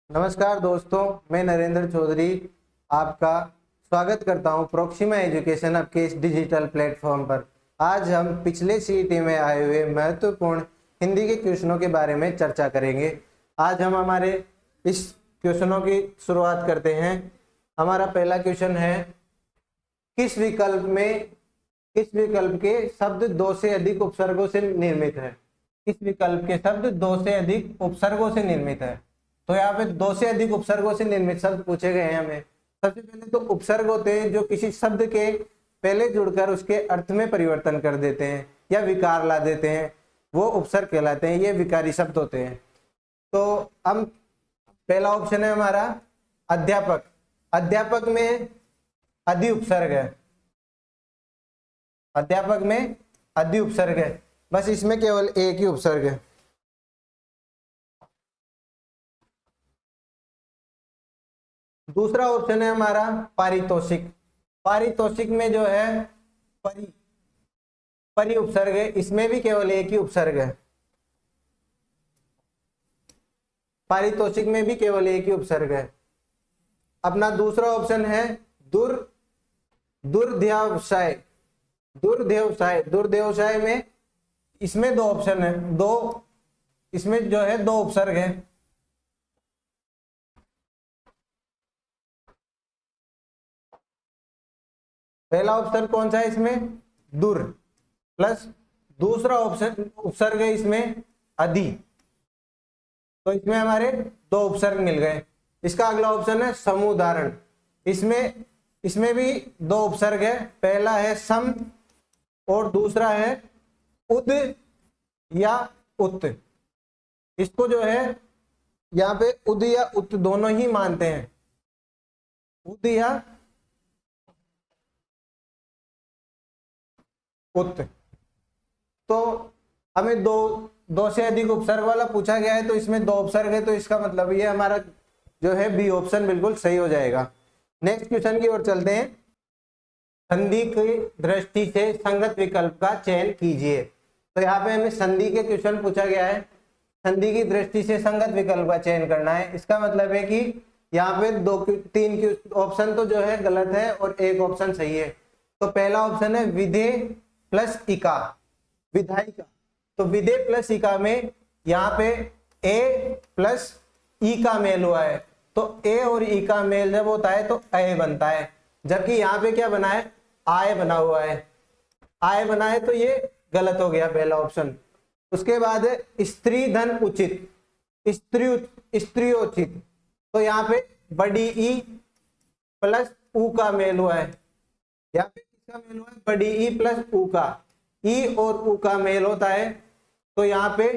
नमस्कार दोस्तों, मैं नरेंद्र चौधरी आपका स्वागत करता हूं प्रोक्सिमा एजुकेशन अब के इस डिजिटल प्लेटफॉर्म पर। आज हम पिछले सीईटी में आए हुए महत्वपूर्ण हिंदी के क्वेश्चनों के बारे में चर्चा करेंगे। आज हम हमारे इस क्वेश्चनों की शुरुआत करते हैं। हमारा पहला क्वेश्चन है, किस विकल्प के शब्द दो से अधिक उपसर्गों से निर्मित है? किस विकल्प के शब्द दो से अधिक उपसर्गों से निर्मित है? तो यहाँ पे दो से अधिक उपसर्गों से निर्मित शब्द पूछे गए हैं हमें। सबसे पहले तो उपसर्ग होते हैं जो किसी शब्द के पहले जुड़कर उसके अर्थ में परिवर्तन कर देते हैं या विकार ला देते हैं, वो उपसर्ग कहलाते हैं। ये विकारी शब्द होते हैं। तो हम पहला ऑप्शन है हमारा अध्यापक। अध्यापक में अधि उपसर्ग है। अध्यापक में अधि उपसर्ग है, बस इसमें केवल एक ही उपसर्ग है। दूसरा ऑप्शन है हमारा पारितोषिक। पारितोषिक में जो है परि उपसर्ग है, इसमें भी केवल एक ही उपसर्ग है। पारितोषिक में भी केवल एक ही उपसर्ग है। अपना दूसरा ऑप्शन है दुर्ध्यवसाय। दुर्ध्यवसाय में इसमें दो ऑप्शन है, इसमें जो है दो उपसर्ग है। पहला ऑप्शन कौन सा है इसमें? दुर प्लस दूसरा ऑप्शन उपसर्ग है इसमें अधि, तो इसमें हमारे दो उपसर्ग मिल गए। इसका अगला ऑप्शन है समुदाहरण। इसमें भी दो उपसर्ग है, पहला है सम और दूसरा है उद या उत। इसको जो है यहाँ पे उद या उत दोनों ही मानते हैं, उद या उत। तो हमें दो से अधिक उपसर्ग वाला पूछा गया है, तो इसमें दो उपसर्ग है, तो इसका मतलब ये हमारा जो है बी ऑप्शन बिल्कुल सही हो जाएगा। नेक्स्ट क्वेश्चन की ओर चलते हैं। संधि की दृष्टि से संगत विकल्प का चयन कीजिए। तो यहाँ पे हमें संधि के क्वेश्चन पूछा गया है, संधि की दृष्टि से संगत विकल्प का चयन करना है। इसका मतलब है कि यहाँ पे तीन ऑप्शन तो जो है गलत है और एक ऑप्शन सही है। तो पहला ऑप्शन है विधेय प्लस इका, विधायिका। तो विधेय प्लस इका में यहाँ पे ए प्लस ई का मेल हुआ है, तो ए और ई का मेल जब होता है तो ए बनता है, जबकि यहाँ पे क्या बना है? आय बना हुआ है। आय बना है तो ये गलत हो गया पहला ऑप्शन। उसके बाद है स्त्री धन उचित, स्त्रियोचित। तो यहाँ पे बड़ी ई प्लस ऊ का मेल हुआ है। यहाँ पे किसका मेल हुआ है? बड़ी ई प्लस ऊ का। ई और ऊ का मेल होता है तो यहाँ पे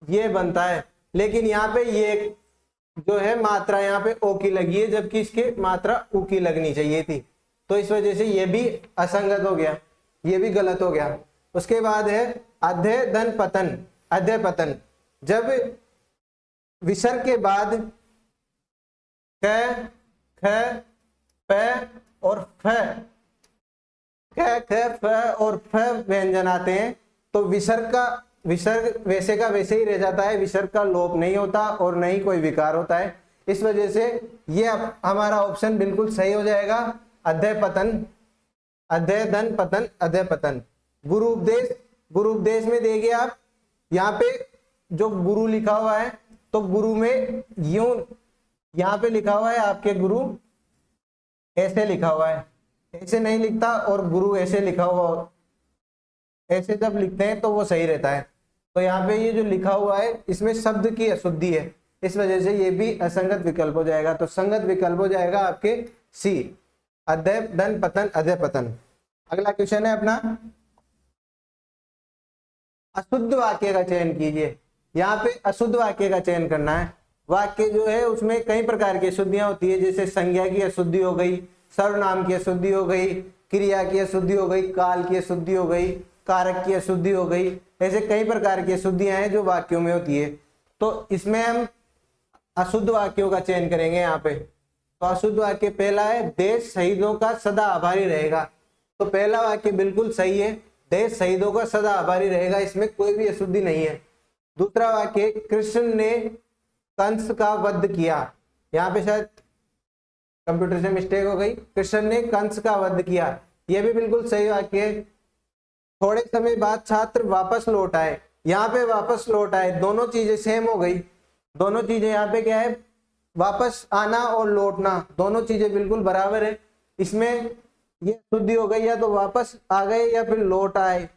ये बनता है, लेकिन यहाँ पे ये जो है मात्रा यहाँ पे ओ की लगी है, जबकि इसकी मात्रा ऊ की लगनी चाहिए थी। तो इस वजह से ये भी असंगत हो गया, ये भी गलत हो गया। उसके बाद है अध्यय धन पतन, अध्यय पतन। जब विसर्ग के बाद क, ख, प और फ, क, ख, फ और फ व्यंजन आते हैं, तो विसर्ग वैसे का वैसे ही रह जाता है। विसर्ग का लोप नहीं होता और न ही कोई विकार होता है। इस वजह से ये हमारा ऑप्शन बिल्कुल सही हो जाएगा, अध्यय पतन, अध्यय धन पतन, अध्यय पतन। गुरु उपदेश में देखिए आप, यहाँ पे जो गुरु लिखा हुआ है, तो गुरु में यूं यहाँ पे लिखा हुआ है आपके गुरु ऐसे लिखा हुआ है, ऐसे नहीं लिखता, और गुरु ऐसे लिखा हुआ, ऐसे जब लिखते हैं तो वो सही रहता है। तो यहाँ पे ये जो लिखा हुआ है इसमें शब्द की अशुद्धि है, इस वजह से ये भी असंगत विकल्प हो जाएगा। तो संगत विकल्प हो जाएगा आपके सी, अध्यय धन पतन, अध्यय पतन। अगला क्वेश्चन है अपना, अशुद्ध वाक्य का चयन कीजिए। यहाँ पे अशुद्ध वाक्य का चयन करना है। वाक्य जो है उसमें कई प्रकार की अशुद्धियां होती है, जैसे संज्ञा की अशुद्धि हो गई, सर्वनाम की अशुद्धि हो गई, क्रिया की अशुद्धि हो गई, काल की अशुद्धि हो गई, कारक की अशुद्धि हो गई। ऐसे कई प्रकार की अशुद्धियां हैं जो वाक्यों में होती है। तो इसमें हम अशुद्ध वाक्यों का चयन करेंगे यहाँ पे। तो अशुद्ध वाक्य पहला है, देश शहीदों का सदा आभारी रहेगा। तो पहला वाक्य बिल्कुल सही है, देश शहीदों का सदा आभारी रहेगा, इसमें कोई भी अशुद्धि नहीं है। दूसरा वाक्य, कृष्ण ने कंस का वध किया। यहाँ पे शायद कंप्यूटर से मिस्टेक हो गई, कृष्ण ने कंस का वध किया, ये भी बिल्कुल सही वाक्य है। थोड़े समय बाद छात्र वापस लौट आए, यहाँ पे वापस लौट आए, दोनों चीजें सेम हो गई। दोनों चीजें यहाँ पे क्या है, वापस आना और लौटना, दोनों चीजें बिल्कुल बराबर है। इसमें ये शुद्धि हो गई, या तो वापस आ गए या फिर लौट आए,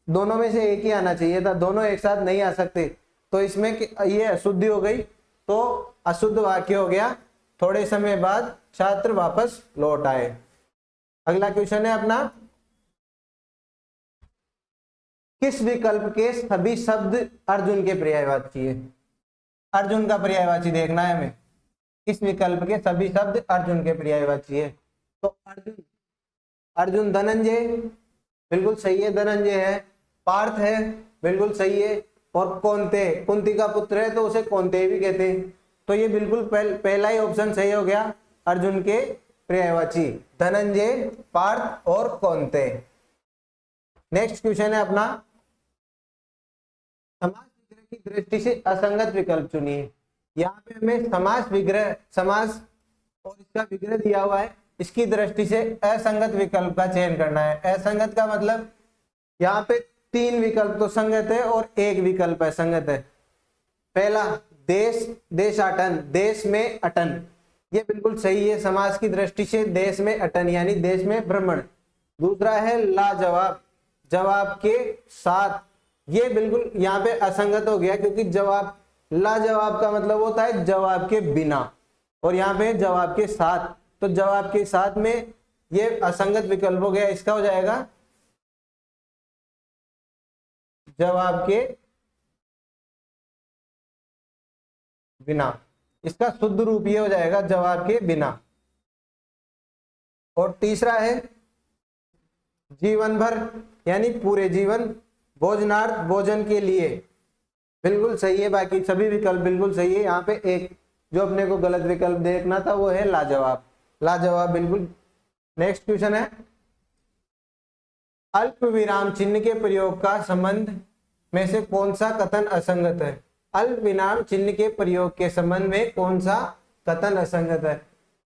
दोनों में से एक ही आना चाहिए था, दोनों एक साथ नहीं आ सकते। तो इसमें ये अशुद्धि हो गई, तो अशुद्ध वाक्य हो गया, थोड़े समय बाद छात्र वापस लौट आए। अगला क्वेश्चन है अपना, किस विकल्प के सभी शब्द अर्जुन के पर्यायवाची है? अर्जुन का पर्यायवाची देखना है हमें, किस विकल्प के सभी शब्द अर्जुन के पर्यायवाची है? तो अर्जुन, अर्जुन धनंजय, बिल्कुल सही है, धनंजय है। पार्थ है, बिल्कुल सही है। और कौनते, कुंती का पुत्र है तो उसे कौनते भी कहते हैं, तो ये बिल्कुल पहला ही ऑप्शन सही हो गया, अर्जुन के पर्यायवाची धनंजय, पार्थ और कौनते। नेक्स्ट क्वेश्चन है अपना, समास विग्रह की दृष्टि से असंगत विकल्प चुनिए। यहाँ पे हमें समास विग्रह, समास और इसका विग्रह दिया हुआ है, इसकी दृष्टि से असंगत विकल्प का चयन करना है। असंगत का मतलब यहाँ पे 3 विकल्प तो संगत है और 1 विकल्प असंगत है। पहला देश, देशाटन, देश में अटन, ये बिल्कुल सही है समाज की दृष्टि से, देश में अटन यानी देश में भ्रमण। दूसरा है लाजवाब, जवाब के साथ, ये बिल्कुल यहाँ पे असंगत हो गया, क्योंकि जवाब, लाजवाब का मतलब होता है जवाब के बिना, और यहाँ पे जवाब के साथ, तो जवाब के साथ में ये असंगत विकल्प हो गया। इसका हो जाएगा जवाब के बिना, इसका शुद्ध रूप ये हो जाएगा जवाब के बिना। और तीसरा है जीवन भर यानी पूरे जीवन, भोजनार्थ, भोजन के लिए, बिल्कुल सही है, बाकी सभी विकल्प बिल्कुल सही है। यहाँ पे एक जो अपने को गलत विकल्प देखना था वो है लाजवाब, लाजवाब बिल्कुल। नेक्स्ट क्वेश्चन है, अल्प विराम चिन्ह के प्रयोग का संबंध में से कौन सा कथन असंगत है? अल्प विराम चिन्ह के प्रयोग के संबंध में कौन सा कथन असंगत है?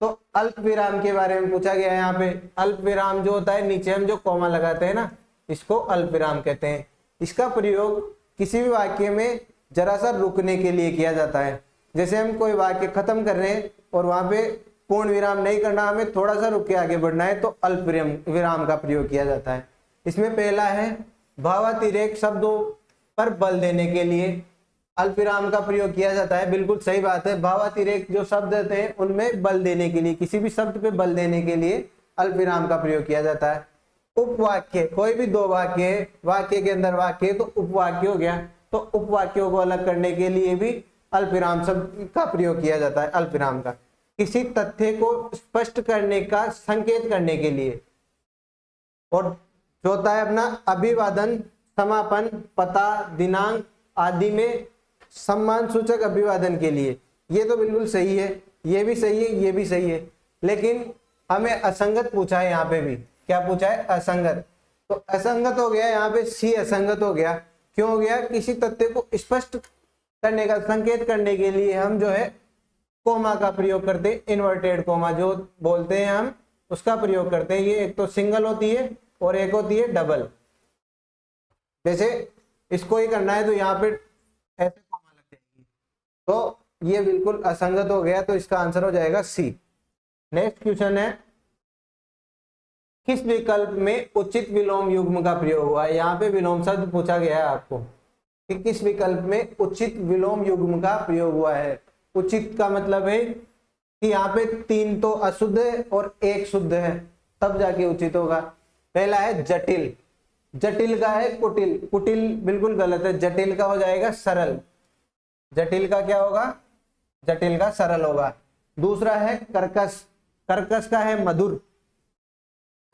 तो अल्प विराम के बारे में पूछा गया है। यहाँ पे अल्प विराम जो होता है, नीचे हम जो कॉमा लगाते हैं ना, इसको अल्प विराम कहते हैं। इसका प्रयोग किसी भी वाक्य में जरा सा रुकने के लिए किया जाता है। जैसे हम कोई वाक्य खत्म कर रहे हैं और वहां पे पूर्ण विराम नहीं करना, हमें थोड़ा सा रुक के आगे बढ़ना है, तो अल्प विराम का प्रयोग किया जाता है। इसमें पहला है भावातिरेक शब्दों पर बल देने के लिए अल्प विराम का प्रयोग किया जाता है, बिल्कुल सही बात है। भावातिरेक जो शब्द होते हैं उनमें बल देने के लिए, किसी भी शब्द पे बल देने के लिए अल्प विराम का प्रयोग किया जाता है। उपवाक्य, कोई भी 2 वाक्य है, वाक्य के अंदर वाक्य तो उपवाक्य हो गया, तो उपवाक्यों को अलग करने के लिए भी अल्प विराम शब्द का प्रयोग किया जाता है। अल्प विराम का किसी तथ्य को स्पष्ट करने का संकेत करने के लिए। और चौथा है अपना अभिवादन, समापन, पता, दिनांक आदि में सम्मान सूचक अभिवादन के लिए। ये तो बिल्कुल सही है, ये भी सही है, ये भी सही है, लेकिन हमें असंगत पूछा है। यहाँ पे भी क्या पूछा है? असंगत। तो असंगत हो गया, यहाँ पे सी असंगत हो गया। क्यों हो गया? किसी तथ्य को स्पष्ट करने का, संकेत करने के लिए हम जो है कोमा का प्रयोग करते हैं, इन्वर्टेड कोमा जो बोलते हैं हम, उसका प्रयोग करते हैं। ये एक तो सिंगल होती है और एक होती है डबल। जैसे इसको ही करना है तो यहाँ पे ऐसे कोमा लग जाएगी, तो ये बिल्कुल असंगत हो गया, तो इसका आंसर हो जाएगा सी। नेक्स्ट क्वेश्चन है, किस विकल्प में उचित विलोम युग्म का प्रयोग हुआ है? यहाँ पे विलोम शब्द पूछा गया है आपको कि किस विकल्प में उचित विलोम युग्म का प्रयोग हुआ है। उचित का मतलब है कि यहाँ पे 3 तो अशुद्ध है और 1 शुद्ध है, तब जाके उचित होगा। पहला है जटिल, जटिल का है कुटिल, कुटिल बिल्कुल गलत है, जटिल का हो जाएगा सरल। जटिल का क्या होगा? जटिल का सरल होगा। दूसरा है कर्कश, कर्कश का है मधुर,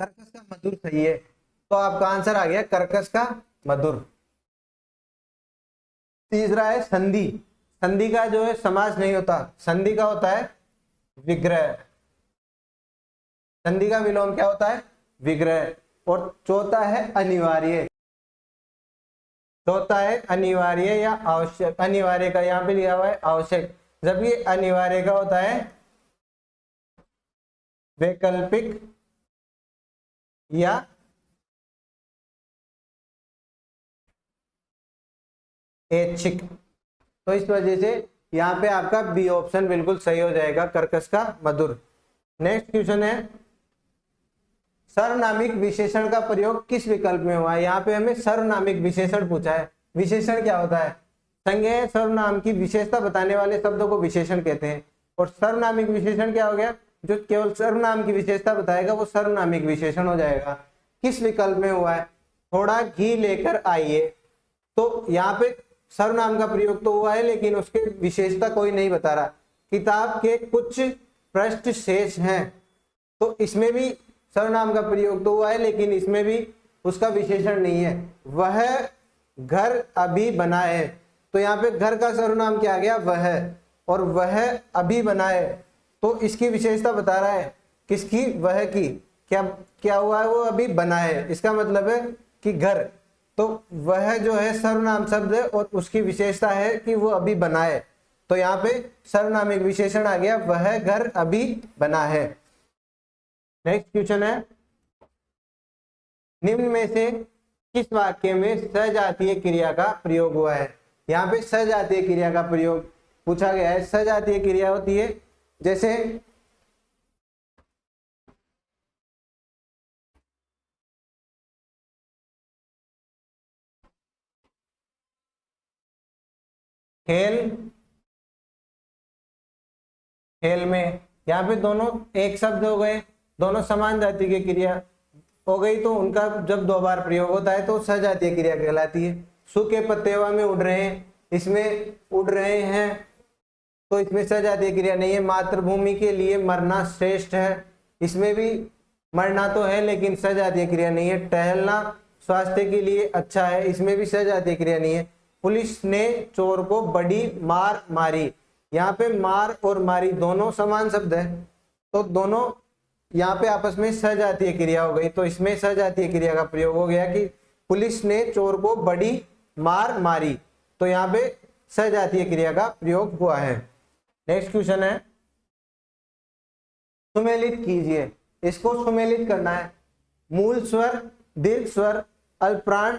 कर्कश का मधुर सही है, तो आपका आंसर आ गया कर्कश का मधुर। तीसरा है संधि, संधि का जो है समास नहीं होता, संधि का होता है विग्रह, संधि का विलोम क्या होता है? विग्रह। और चौथा है अनिवार्य, चौथा है अनिवार्य या आवश्यक। अनिवार्य का यहाँ पे लिखा हुआ है आवश्यक, जब ये अनिवार्य का होता है वैकल्पिक या ऐच्छिक। तो इस वजह से यहाँ पे आपका बी ऑप्शन बिल्कुल सही हो जाएगा, कर्कश का मधुर। नेक्स्ट क्वेश्चन है सर्वनामिक विशेषण का प्रयोग किस विकल्प में हुआ है। यहाँ पे हमें सर्वनामिक विशेषण पूछा है। विशेषण क्या होता है? संज्ञेय सर्वनाम की विशेषता बताने वाले शब्दों को विशेषण कहते हैं। और सर्वनामिक विशेषण क्या हो गया? जो केवल सर्वनाम की विशेषता बताएगा वो सर्वनामिक विशेषण हो जाएगा। किस विकल्प में हुआ है? थोड़ा घी लेकर आइए। तो यहाँ पे सर्वनाम का प्रयोग तो हुआ है लेकिन उसके विशेषता कोई नहीं बता रहा। किताब के कुछ पृष्ठ शेष हैं, तो इसमें भी सर्वनाम का प्रयोग तो हुआ है लेकिन इसमें भी उसका विशेषण नहीं है। वह घर अभी बना है, तो यहाँ पे घर का सर्वनाम क्या आ गया? वह। और वह अभी बना है, तो इसकी विशेषता बता रहा है। किसकी? वह की। क्या क्या हुआ है? वो अभी बना है, इसका मतलब है कि घर। तो वह जो है सर्वनाम शब्द है और उसकी विशेषता है कि वो अभी बना है, तो यहाँ पे सर्वनामिक विशेषण आ गया, वह घर अभी बना है। नेक्स्ट क्वेश्चन है निम्न में से किस वाक्य में सजातीय क्रिया का प्रयोग हुआ है। यहाँ पे सजातीय क्रिया का प्रयोग पूछा गया है। सजातीय क्रिया होती है जैसे खेल, खेल में, यहाँ पे दोनों एक शब्द हो गए, दोनों समान जाति की क्रिया हो गई, तो उनका जब दो बार प्रयोग होता है तो सजातीय क्रिया कहलाती है। सूखे पत्ते हवा में उड़ रहे हैं, इसमें उड़ रहे हैं, तो इसमें सजातीय क्रिया नहीं है। मातृभूमि के लिए मरना श्रेष्ठ है, इसमें भी मरना तो है लेकिन सजातीय क्रिया नहीं है। टहलना स्वास्थ्य के लिए अच्छा है, इसमें भी सजातीय क्रिया नहीं है। पुलिस ने चोर को बड़ी मार मारी, यहाँ पे मार और मारी दोनों समान शब्द है, तो दोनों यहाँ पे आपस में सजातीय क्रिया हो गई, तो इसमें सजातीय क्रिया का प्रयोग हो गया कि पुलिस ने चोर को बड़ी मार मारी, तो यहाँ पे सजातीय क्रिया का प्रयोग हुआ है। नेक्स्ट क्वेश्चन है सुमेलित कीजिए। इसको सुमेलित करना है। मूल स्वर, दीर्घ स्वर, अल्पप्राण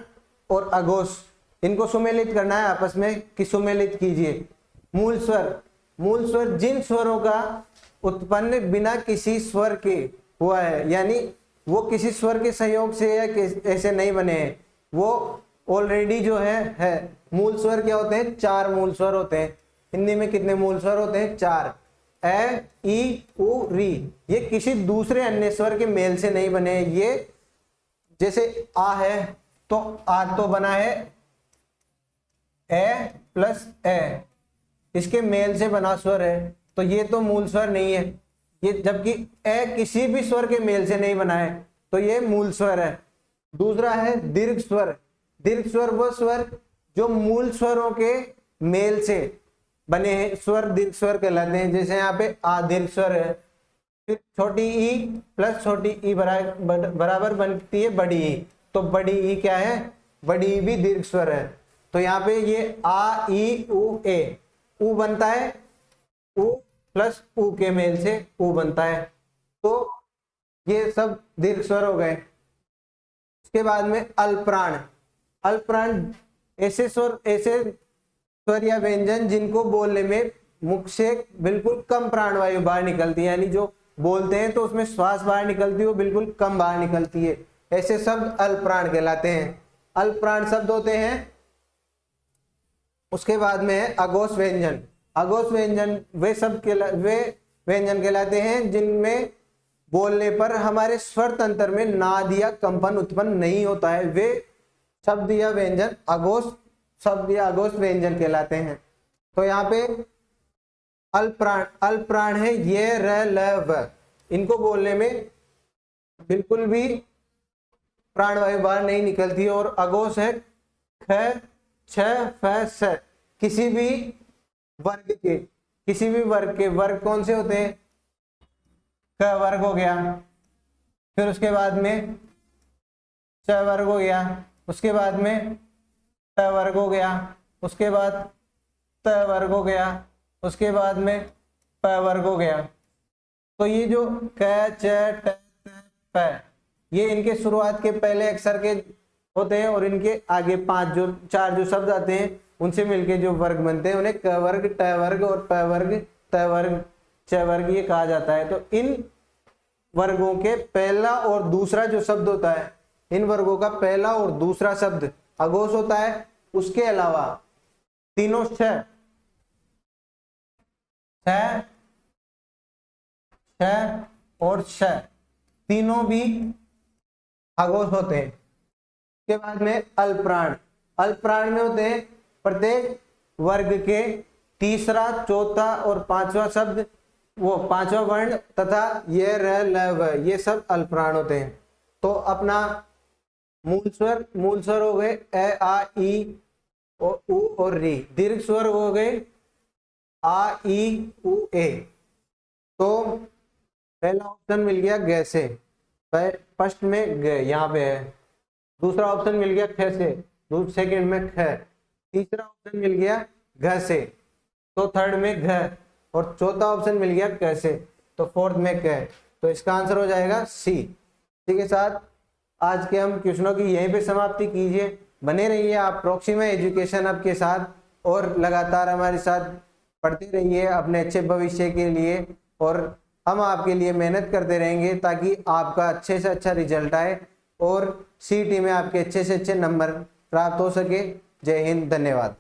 और अघोष, इनको सुमेलित करना है आपस में कि सुमेलित कीजिए। मूल स्वर, मूल स्वर जिन स्वरों का उत्पन्न बिना किसी स्वर के हुआ है, यानी वो किसी स्वर के संयोग से या ऐसे नहीं बने हैं, वो ऑलरेडी जो है। मूल स्वर क्या होते हैं? 4 मूल स्वर होते हैं। हिंदी में कितने मूल स्वर होते हैं? 4। ए, ई, उ, री। ये किसी दूसरे अन्य स्वर के मेल से नहीं बने हैं। ये जैसे आ है तो आ तो बना है ए प्लस ए, इसके मेल से बना स्वर है, तो ये तो मूल स्वर नहीं है ये, जबकि ए किसी भी स्वर के मेल से नहीं बना है, तो ये मूल स्वर है। दूसरा है दीर्घ स्वर। दीर्घ स्वर वो स्वर जो मूल स्वरों के मेल से बने हैं, स्वर दीर्घ स्वर कहलाते हैं। जैसे यहाँ पे आ दीर्घ स्वर है, फिर छोटी ई प्लस छोटी ई बराबर बनती है बड़ी ई, तो बड़ी ई क्या है? बड़ी ई भी दीर्घ स्वर है। तो यहाँ पे ये आ, ई, उ, ए, उ बनता है, उ प्लस उ के मेल से उ बनता है, तो ये सब दीर्घ स्वर हो गए। उसके बाद में अल्पप्राण। अल्पप्राण ऐसे स्वर या व्यंजन जिनको बोलने में मुख से बिल्कुल कम प्राणवायु बाहर निकलती है, यानी जो बोलते हैं तो उसमें श्वास बाहर निकलती है वो बिल्कुल कम बाहर निकलती है, ऐसे शब्द अल्पप्राण कहलाते हैं। अल्पप्राण शब्द होते हैं। उसके बाद में है अघोष व्यंजन। अघोष व्यंजन वे व्यंजन कहलाते हैं जिनमें बोलने पर हमारे स्वर तंत्र में नाद या कंपन उत्पन्न नहीं होता है, वे शब्द या व्यंजन अघोष शब्द या अघोष व्यंजन कहलाते हैं। तो यहाँ पे अल्पप्राण, अल्पप्राण है ये, र, ल, व, इनको बोलने में बिल्कुल भी प्राणवायु बाहर नहीं निकलती। और अघोष है ख, छ, फ, स, किसी भी वर्ग के, किसी भी वर्ग के, वर्ग कौन से होते हैं? क वर्ग हो गया, फिर उसके बाद में च वर्ग हो गया, उसके बाद में ट वर्ग हो गया, उसके बाद त वर्ग हो गया, उसके बाद में प वर्ग हो गया। तो ये जो क च ट त प, ये इनके शुरुआत के पहले अक्षर के होते हैं और इनके आगे चार जो शब्द आते हैं उनसे मिलके जो वर्ग बनते हैं उन्हें क वर्ग, ट वर्ग और प वर्ग, त वर्ग, च वर्ग ये कहा जाता है। तो इन वर्गों के पहला और दूसरा जो शब्द होता है, इन वर्गों का पहला और दूसरा शब्द अघोष होता है। उसके अलावा तीनों छ और श तीनों भी अघोष होते हैं। के बाद में अल्पप्राण, अल्पप्राण में होते हैं प्रत्येक वर्ग के तीसरा, चौथा और पांचवा शब्द, वो पांचवा वर्ण तथा ये र ल व, ये सब अल्पप्राण होते हैं। तो अपना मूल स्वर हो गए ए आ ई और उ और री, दीर्घ स्वर हो गए आ ई उ ए। तो पहला ऑप्शन मिल गया ग से, फर्स्ट में ग यहाँ पे है, दूसरा ऑप्शन मिल गया ख से, सेकंड में ख, तीसरा ऑप्शन मिल गया घ से, तो थर्ड में घ, और चौथा ऑप्शन मिल गया क से, तो फोर्थ में क। तो इसका आंसर हो जाएगा सी। इसी के साथ आज के हम क्वेश्चनों की यहीं पे समाप्ति कीजिए। बने रहिए आप प्रॉक्सिमा एजुकेशन हब के साथ और लगातार हमारे साथ पढ़ते रहिए अपने अच्छे भविष्य के लिए, और हम आपके लिए मेहनत करते रहेंगे ताकि आपका अच्छे से अच्छा रिजल्ट आए और सीईटी में आपके अच्छे से अच्छे नंबर प्राप्त हो सके। जय हिंद, धन्यवाद।